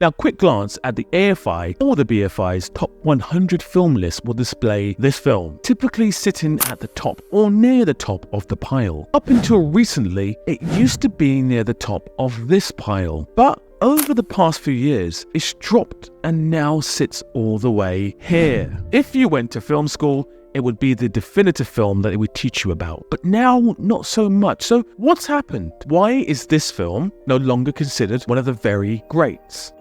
Now, quick glance at the AFI or the BFI's top 100 film list will display this film, typically sitting at the top or near the top of the pile. Up until recently, it used to be near the top of this pile, but over the past few years, it's dropped and now sits all the way here. If you went to film school, it would be the definitive film that it would teach you about. But now, not so much. So what's happened? Why is this film no longer considered one of the very greats?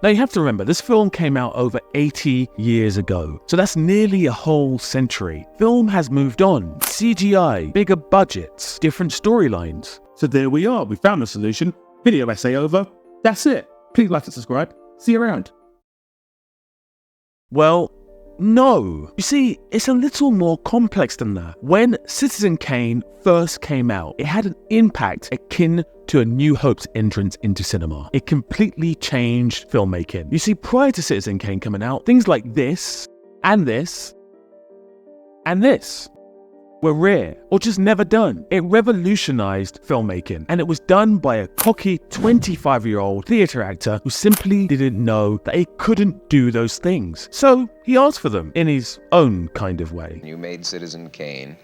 Now you have to remember, this film came out over 80 years ago. So that's nearly a whole century. Film has moved on. CGI, bigger budgets, different storylines. So there we are. We found the solution. Video essay over. That's it. Please like and subscribe. See you around. Well, no. You see, it's a little more complex than that. When Citizen Kane first came out, it had an impact akin to A New Hope's entrance into cinema. It completely changed filmmaking. You see, prior to Citizen Kane coming out, things like this, and this, and this were rare or just never done. It revolutionized filmmaking, and it was done by a cocky 25-year-old theater actor who simply didn't know that he couldn't do those things. So he asked for them in his own kind of way. You made Citizen Kane,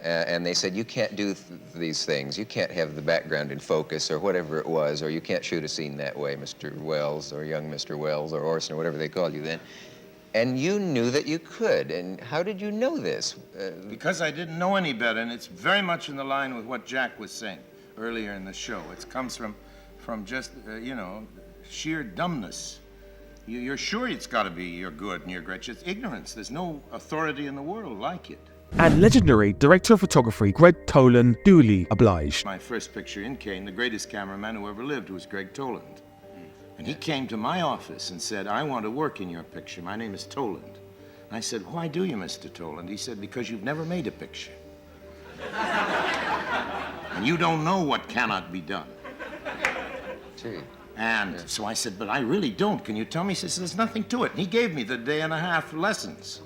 and they said, you can't do these things. You can't have the background in focus or whatever it was, or you can't shoot a scene that way, Mr. Wells, or young Mr. Wells, or Orson, or whatever they called you then. And you knew that you could. And how did you know this? Because I didn't know any better, and it's very much in the line with what Jack was saying earlier in the show. It comes from just, sheer dumbness. You're sure it's got to be you're good and you're great. It's ignorance. There's no authority in the world like it. And legendary director of photography Greg Toland duly obliged. My first picture in Kane, the greatest cameraman who ever lived was Greg Toland. And he came to my office and said, I want to work in your picture. My name is Toland. I said, why do you, Mr. Toland? He said, because you've never made a picture. And you don't know what cannot be done. Gee. And so I said, but I really don't. Can you tell me? He says, there's nothing to it. And he gave me the day-and-a-half lessons.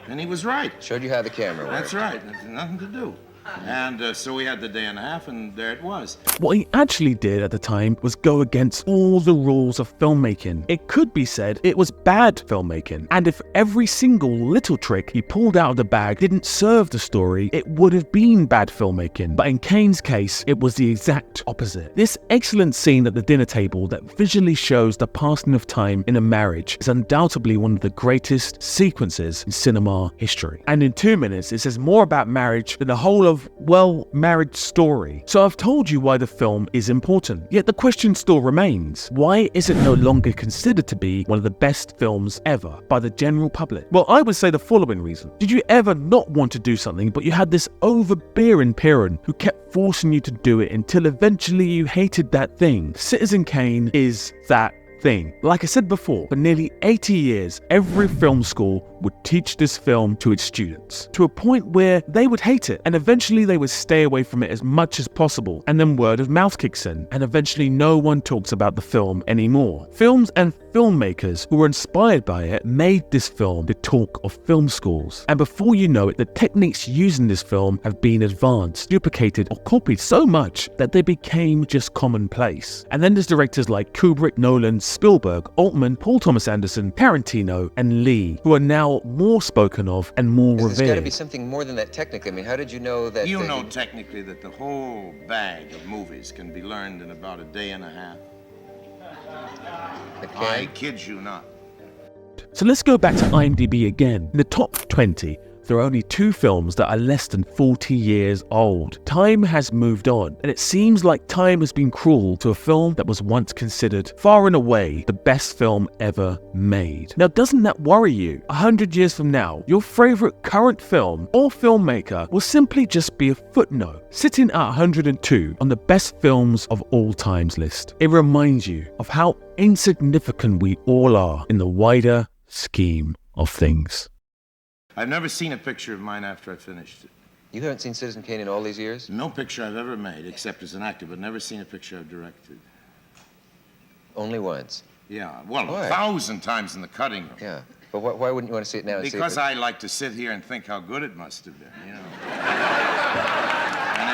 And he was right. Showed you how the camera worked. That's right. There's nothing to do. And so we had the day-and-a-half, and there it was. What he actually did at the time was go against all the rules of filmmaking. It could be said it was bad filmmaking. And if every single little trick he pulled out of the bag didn't serve the story, it would have been bad filmmaking. But in Kane's case, it was the exact opposite. This excellent scene at the dinner table that visually shows the passing of time in a marriage is undoubtedly one of the greatest sequences in cinema history. And in 2 minutes, it says more about marriage than the whole of well-married story. So I've told you why the film is important, yet the question still remains. Why is it no longer considered to be one of the best films ever by the general public? Well, I would say the following reason. Did you ever not want to do something, but you had this overbearing parent who kept forcing you to do it until eventually you hated that thing? Citizen Kane is that thing. Like I said before, for nearly 80 years, every film school would teach this film to its students, to a point where they would hate it, and eventually they would stay away from it as much as possible, and then word of mouth kicks in, and eventually no one talks about the film anymore. Films and filmmakers who were inspired by it made this film the talk of film schools, and before you know it, the techniques used in this film have been advanced, duplicated, or copied so much that they became just commonplace. And then there's directors like Kubrick, Nolan, Spielberg, Altman, Paul Thomas Anderson, Tarantino, and Lee, who are now more spoken of and more revered. There's got to be something more than that technically. I mean, how did you know that? You know technically that the whole bag of movies can be learned in about a day and a half. I kid you not. So let's go back to IMDb again. In the top 20, there are only 2 films that are less than 40 years old. Time has moved on, and it seems like time has been cruel to a film that was once considered far and away the best film ever made. Now, doesn't that worry you? 100 years from now, your favorite current film or filmmaker will simply just be a footnote, sitting at 102 on the best films of all times list. It reminds you of how insignificant we all are in the wider scheme of things. I've never seen a picture of mine after I finished it. You haven't seen Citizen Kane in all these years? No picture I've ever made, except as an actor, but never seen a picture I've directed. Only once? Yeah, well, Why? 1,000 times in the cutting room. Yeah, but why wouldn't you want to see it now? And Because see if I like to sit here and think how good it must have been, you know. And